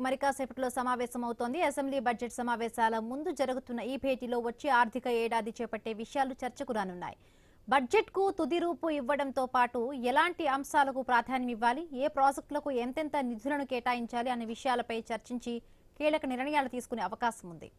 మరి కాసేపట్లో సమావేశమవుతోంది. Assembly budget సమావేశాల ముందు జరుగుతున్న ఈ భేటీలో వచ్చే ఆర్థిక ఏడాది చేపట్టే విషయాలు చర్చకు రానున్నాయి. బడ్జెట్కు తుది రూపు ఇవ్వడంతో పాటు ఎలాంటి అంశాలకు ప్రాధాన్యం ఇవ్వాలి, ఏ ప్రాజెక్టులకు ఎంతెంత నిధులను కేటాయించాలి అనే విషయాలపై చర్చించి కీలక నిర్ణయాలు తీసుకునే అవకాశం ఉంది.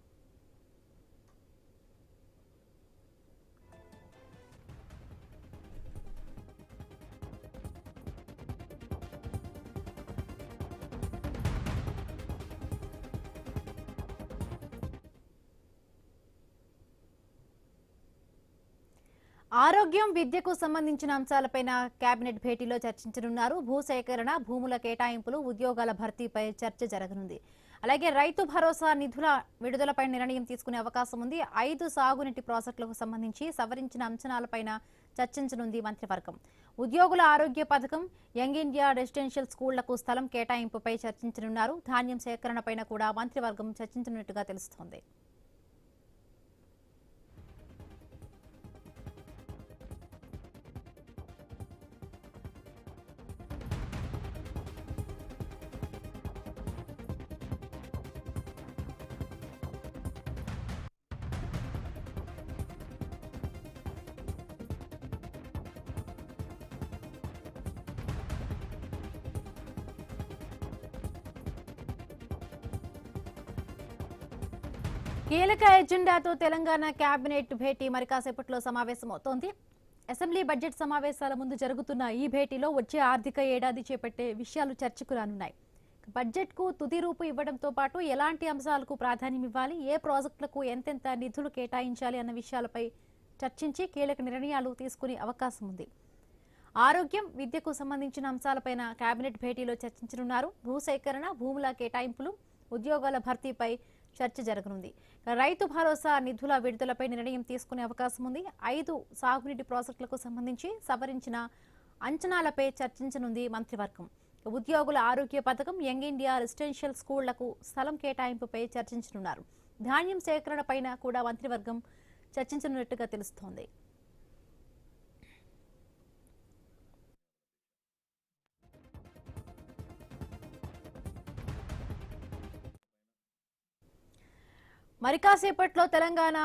ఆరోగ్యం, విద్యకు సంబంధించిన అంశాలపైన కేబినెట్ భేటీలో చర్చించనున్నారు. భూసేకరణ, భూముల కేటాయింపులు, ఉద్యోగాల భర్తీపై చర్చ జరగనుంది. అలాగే రైతు భరోసా నిధుల విడుదలపై నిర్ణయం తీసుకునే అవకాశం ఉంది. 5 సాగునీటి ప్రాజెక్టులకు సంబంధించి సవరించిన అంచనాలపైన చర్చించనుంది మంత్రివర్గం. ఉద్యోగుల ఆరోగ్య పథకం, యంగ్ ఇండియా రెసిడెన్షియల్ స్కూళ్లకు స్థలం కేటాయింపుపై చర్చించనున్నారు. ధాన్యం సేకరణపైన కూడా మంత్రివర్గం చర్చించనున్నట్టుగా తెలుస్తోంది. కీలక ఎజెండాతో తెలంగాణ కేబినెట్ భేటీ మరి కాసేపట్లో సమావేశమవుతోంది. అసెంబ్లీ బడ్జెట్ సమావేశాల ముందు జరుగుతున్న ఈ భేటీలో వచ్చే ఆర్థిక ఏడాది చేపట్టే విషయాలు చర్చకు రానున్నాయి. బడ్జెట్కు తుది రూపు ఇవ్వడంతో పాటు ఎలాంటి అంశాలకు ప్రాధాన్యం ఇవ్వాలి, ఏ ప్రాజెక్టులకు ఎంతెంత నిధులు కేటాయించాలి అన్న విషయాలపై చర్చించి కీలక నిర్ణయాలు తీసుకునే అవకాశం ఉంది. ఆరోగ్యం, విద్యకు సంబంధించిన అంశాలపైన కేబినెట్ భేటీలో చర్చించనున్నారు. భూసేకరణ, భూముల కేటాయింపులు, ఉద్యోగాల భర్తీపై చర్చ జరగనుంది. రైతు భరోసా నిధుల విడుదలపై నిర్ణయం తీసుకునే అవకాశం ఉంది. 5 సాగునీటి ప్రాజెక్టులకు సంబంధించి సవరించిన అంచనాలపై చర్చించనుంది మంత్రివర్గం. ఉద్యోగుల ఆరోగ్య పథకం, యంగ్ ఇండియా రెసిడెన్షియల్ స్కూళ్లకు స్థలం కేటాయింపుపై చర్చించనున్నారు. ధాన్యం సేకరణపైన కూడా మంత్రివర్గం చర్చించనున్నట్టుగా తెలుస్తోంది. మరి కాసేపట్లో తెలంగాణ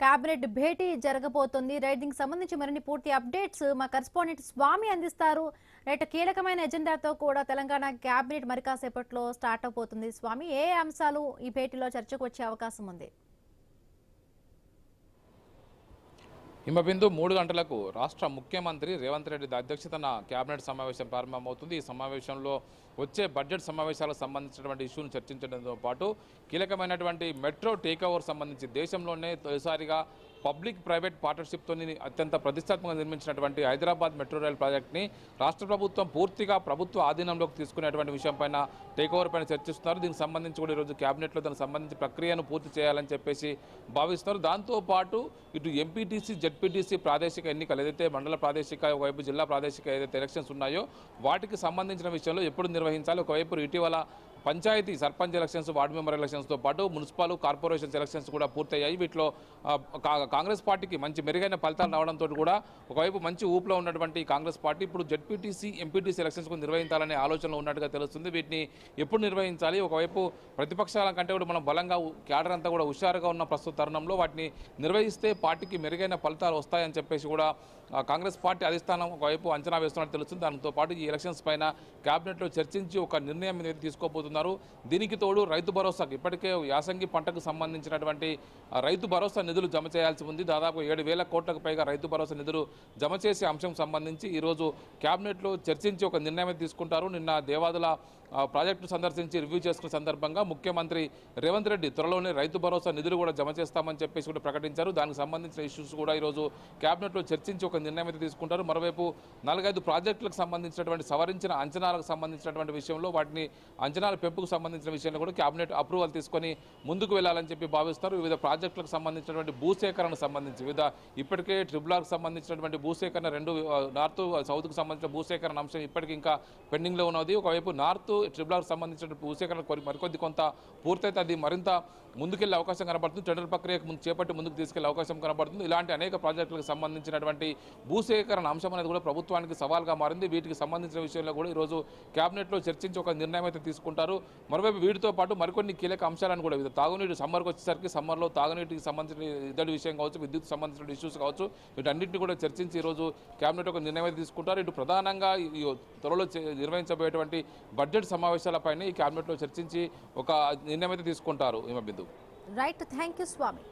కేబినెట్ భేటీ జరగబోతోంది. రైటింగ్ సంబంధించి మరిన్ని పూర్తి అప్డేట్స్ మా కరెస్పాండెంట్ స్వామి అందిస్తారు. రైట్, కీలకమైన ఎజెండాతో కూడా తెలంగాణ కేబినెట్ మరి కాసేపట్లో స్టార్ట్ అవబోతుంది. స్వామి, ఏ అంశాలు ఈ భేటీలో చర్చకు వచ్చే అవకాశం ఉంది? హిమబిందు 3 గంటలకు రాష్ట్ర ముఖ్యమంత్రి రేవంత్ రెడ్డి అధ్యక్షతన కేబినెట్ సమావేశం ప్రారంభమవుతుంది. ఈ సమావేశంలో వచ్చే బడ్జెట్ సమావేశాలకు సంబంధించినటువంటి ఇష్యూను చర్చించడంతో పాటు కీలకమైనటువంటి మెట్రో టేక్ ఓవర్ సంబంధించి దేశంలోనే తొలిసారిగా పబ్లిక్ ప్రైవేట్ పార్ట్నర్షిప్తో అత్యంత ప్రతిష్టాత్మకంగా నిర్మించినటువంటి హైదరాబాద్ మెట్రో రైల్ ప్రాజెక్ట్ని రాష్ట్ర ప్రభుత్వం పూర్తిగా ప్రభుత్వ ఆధీనంలోకి తీసుకునేటువంటి విషయంపైన టేక్ ఓవర్ పైన చర్చిస్తున్నారు. దీనికి సంబంధించి కూడా ఈరోజు కేబినెట్లో దానికి సంబంధించి ప్రక్రియను పూర్తి చేయాలని చెప్పేసి భావిస్తున్నారు. దాంతోపాటు ఇటు ఎంపీటీసీ, జెడ్పీటీసీ ప్రాదేశిక ఎన్నికలు ఏదైతే మండల ప్రాదేశిక, ఒకవైపు జిల్లా ప్రాదేశిక ఏదైతే ఎలక్షన్స్ ఉన్నాయో వాటికి సంబంధించిన విషయంలో ఎప్పుడు నిర్వహించాలి, ఒకవైపు ఇటీవల panchayati sarpanch elections, ward member ఎలక్షన్స్తో పాటు మున్సిపల్, కార్పొరేషన్స్ ఎలక్షన్స్ కూడా పూర్తయ్యాయి. వీటిలో కాంగ్రెస్ పార్టీకి మంచి మెరుగైన ఫలితాలు రావడంతో కూడా ఒకవైపు మంచి ఊపులో ఉన్నటువంటి కాంగ్రెస్ పార్టీ ఇప్పుడు జెడ్పీటీసీ, ఎంపీటీసీ ఎలక్షన్స్ నిర్వహించాలనే ఆలోచనలో ఉన్నట్టుగా తెలుస్తుంది. వీటిని ఎప్పుడు నిర్వహించాలి, ఒకవైపు ప్రతిపక్షాల కంటే కూడా మనం బలంగా క్యాడర్ అంతా కూడా హుషారుగా ఉన్న ప్రస్తుత తరుణంలో వాటిని నిర్వహిస్తే పార్టీకి మెరుగైన ఫలితాలు వస్తాయని చెప్పేసి కూడా కాంగ్రెస్ పార్టీ అధిష్టానం ఒకవైపు అంచనా వేస్తున్నట్టు తెలుస్తుంది. దాంతో పాటు ఈ ఎలక్షన్స్ పైన కేబినెట్లో చర్చించి ఒక నిర్ణయం మీద తీసుకోబోతున్నారు. దీనికి తోడు రైతు భరోసాకు ఇప్పటికే యాసంగి పంటకు సంబంధించినటువంటి రైతు భరోసా నిధులు జమ చేయాల్సి ఉంది. దాదాపు 7,000 కోట్లకు పైగా రైతు భరోసా నిధులు జమ చేసే అంశం సంబంధించి ఈరోజు కేబినెట్లో చర్చించి ఒక నిర్ణయం తీసుకుంటారు. నిన్న దేవాదుల ప్రాజెక్టు సందర్శించి రివ్యూ చేసుకున్న సందర్భంగా ముఖ్యమంత్రి రేవంత్ రెడ్డి త్వరలోనే రైతు భరోసా నిధులు కూడా జమ చేస్తామని చెప్పేసి కూడా ప్రకటించారు. దానికి సంబంధించిన ఇష్యూస్ కూడా ఈరోజు కేబినెట్లో చర్చించి ఒక నిర్ణయం అయితే తీసుకుంటారు. మరోవైపు 4-5 ప్రాజెక్టులకు సంబంధించినటువంటి సవరించిన అంచనాలకు సంబంధించినటువంటి విషయంలో వాటిని అంచనాల పెంపుకు సంబంధించిన విషయంలో కూడా కేబినెట్ అప్రూవల్ తీసుకొని ముందుకు వెళ్లాలని చెప్పి భావిస్తారు. వివిధ ప్రాజెక్టులకు సంబంధించినటువంటి భూసేకరణకు సంబంధించి ఇప్పటికే ట్రిబులార్కు సంబంధించినటువంటి భూసేకరణ 2 నార్త్ సౌత్కు సంబంధించిన భూసేకరణ అంశం ఇప్పటికీ ఇంకా పెండింగ్లో ఉన్నది. ఒకవైపు నార్త్ ట్రిబులార్కు సంబంధించిన భూసేకరణ మరికొద్ది కొంత పూర్తయితే అది మరింత ముందుకెళ్లే అవకాశం కనబడుతుంది. టెండర్ ప్రక్రియ చేపట్టి ముందుకు తీసుకెళ్లే అవకాశం కనబడుతుంది. ఇలాంటి అనేక ప్రాజెక్టులకు సంబంధించినటువంటి భూసేకరణ అంశం అనేది కూడా ప్రభుత్వానికి సవాల్గా మారింది. వీటికి సంబంధించిన విషయంలో కూడా ఈరోజు కేబినెట్లో చర్చించి ఒక నిర్ణయం అయితే తీసుకుంటారు. మరోవైపు వీటితో పాటు మరికొన్ని కీలక అంశాలను కూడా తాగునీటి సమ్మర్కి వచ్చేసరికి సమ్మర్లో తాగునీటికి సంబంధించిన ఇద్దరి విషయం కావచ్చు, విద్యుత్ సంబంధించిన ఇష్యూస్ కావచ్చు, వీటన్నింటినీ కూడా చర్చించి ఈరోజు కేబినెట్ ఒక నిర్ణయం అయితే తీసుకుంటారు. ఇటు ప్రధానంగా ఈ త్వరలో నిర్వహించబోయేటువంటి బడ్జెట్ సమావేశాలపైన ఈ కేబినెట్లో చర్చించి ఒక నిర్ణయం అయితే తీసుకుంటారు. Himabindu. Right, thank you Swamy.